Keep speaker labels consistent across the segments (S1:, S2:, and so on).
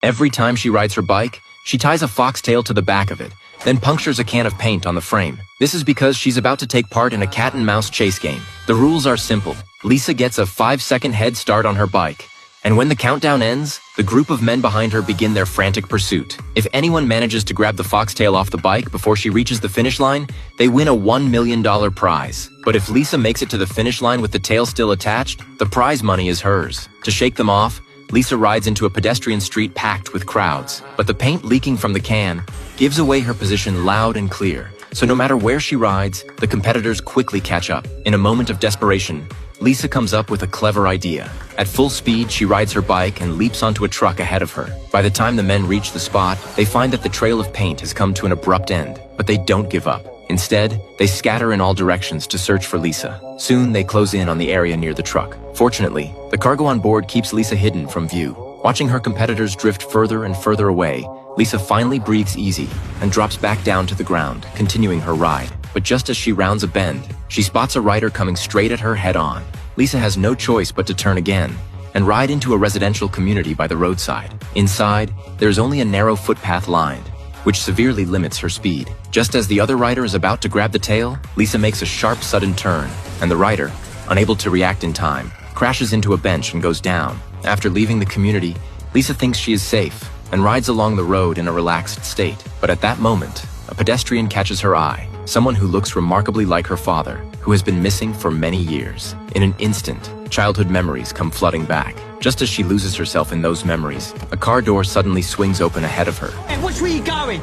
S1: Every time she rides her bike, she ties a foxtail to the back of it, then punctures a can of paint on the frame. This is because she's about to take part in a cat-and-mouse chase game. The rules are simple. Lisa gets a 5-second head start on her bike, and when the countdown ends, the group of men behind her begin their frantic pursuit. If anyone manages to grab the foxtail off the bike before she reaches the finish line, they win a $1 million prize. But if Lisa makes it to the finish line with the tail still attached, the prize money is hers. To shake them off, Lisa rides into a pedestrian street packed with crowds, but the paint leaking from the can gives away her position loud and clear. So no matter where she rides, the competitors quickly catch up. In a moment of desperation, Lisa comes up with a clever idea. At full speed, she rides her bike and leaps onto a truck ahead of her. By the time the men reach the spot, they find that the trail of paint has come to an abrupt end, but they don't give up. Instead, they scatter in all directions to search for Lisa. Soon, they close in on the area near the truck. Fortunately, the cargo on board keeps Lisa hidden from view. Watching her competitors drift further and further away, Lisa finally breathes easy and drops back down to the ground, continuing her ride. But just as she rounds a bend, she spots a rider coming straight at her head-on. Lisa has no choice but to turn again and ride into a residential community by the roadside. Inside, there is only a narrow footpath lined, which severely limits her speed. Just as the other rider is about to grab the tail, Lisa makes a sharp, sudden turn, and the rider, unable to react in time, crashes into a bench and goes down. After leaving the community, Lisa thinks she is safe and rides along the road in a relaxed state. But at that moment, a pedestrian catches her eye, someone who looks remarkably like her father, who has been missing for many years. In an instant, childhood memories come flooding back. Just as she loses herself in those memories, a car door suddenly swings open ahead of her.
S2: Hey, which way are you going?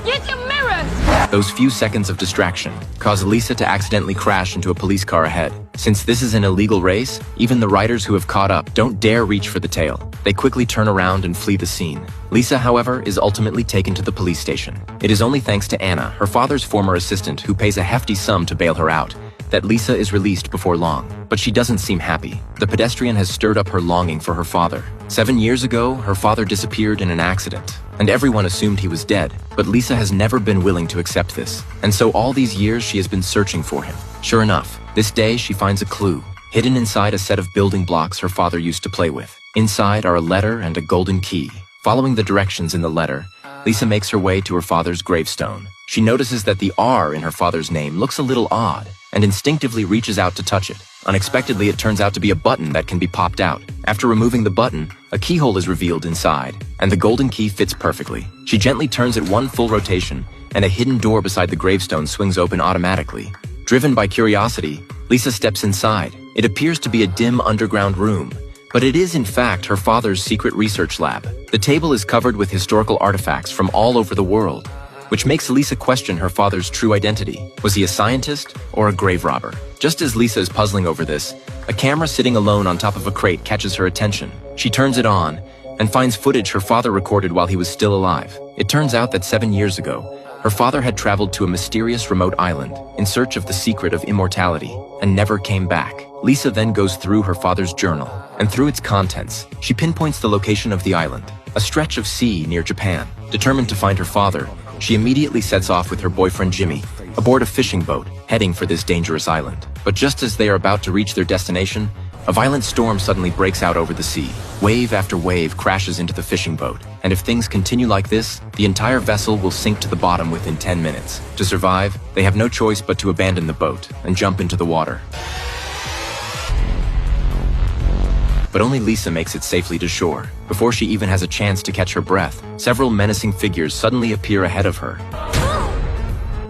S3: Use your mirrors!
S1: Those few seconds of distraction cause Lisa to accidentally crash into a police car ahead. Since this is an illegal race, even the riders who have caught up don't dare reach for the tail. They quickly turn around and flee the scene. Lisa, however, is ultimately taken to the police station. It is only thanks to Anna, her father's former assistant, who pays a hefty sum to bail her out, that Lisa is released before long. But she doesn't seem happy. The pedestrian has stirred up her longing for her father. 7 years ago, her father disappeared in an accident, and everyone assumed he was dead. But Lisa has never been willing to accept this, and so all these years she has been searching for him. Sure enough, this day she finds a clue, hidden inside a set of building blocks her father used to play with. Inside are a letter and a golden key. Following the directions in the letter, Lisa makes her way to her father's gravestone. She notices that the R in her father's name looks a little odd, and instinctively reaches out to touch it. Unexpectedly, it turns out to be a button that can be popped out. After removing the button, a keyhole is revealed inside, and the golden key fits perfectly. She gently turns it one full rotation, and a hidden door beside the gravestone swings open automatically. Driven by curiosity, Lisa steps inside. It appears to be a dim underground room, but it is in fact her father's secret research lab. The table is covered with historical artifacts from all over the world, which makes Lisa question her father's true identity. Was he a scientist or a grave robber? Just as Lisa is puzzling over this, a camera sitting alone on top of a crate catches her attention. She turns it on and finds footage her father recorded while he was still alive. It turns out that 7 years ago, her father had traveled to a mysterious remote island in search of the secret of immortality and never came back. Lisa then goes through her father's journal, and through its contents, she pinpoints the location of the island, a stretch of sea near Japan. Determined to find her father, she immediately sets off with her boyfriend Jimmy aboard a fishing boat heading for this dangerous island. But just as they are about to reach their destination, a violent storm suddenly breaks out over the sea. Wave after wave crashes into the fishing boat, and if things continue like this, the entire vessel will sink to the bottom within 10 minutes. To survive, they have no choice but to abandon the boat and jump into the water. But only Lisa makes it safely to shore. Before she even has a chance to catch her breath, several menacing figures suddenly appear ahead of her.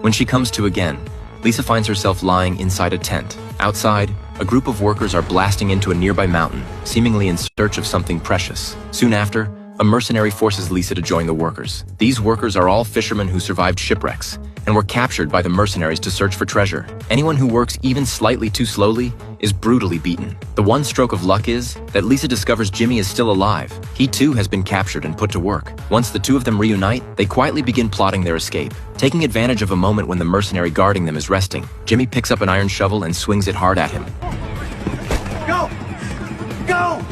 S1: When she comes to again, Lisa finds herself lying inside a tent. Outside, a group of workers are blasting into a nearby mountain, seemingly in search of something precious. Soon after, a mercenary forces Lisa to join the workers. These workers are all fishermen who survived shipwrecks and were captured by the mercenaries to search for treasure. Anyone who works even slightly too slowly is brutally beaten. The one stroke of luck is that Lisa discovers Jimmy is still alive. He too has been captured and put to work. Once the two of them reunite, they quietly begin plotting their escape. Taking advantage of a moment when the mercenary guarding them is resting, Jimmy picks up an iron shovel and swings it hard at him.
S2: Go! Go!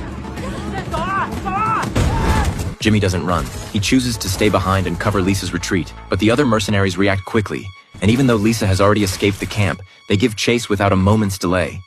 S1: Jimmy doesn't run. He chooses to stay behind and cover Lisa's retreat, but the other mercenaries react quickly, and even though Lisa has already escaped the camp, they give chase without a moment's delay.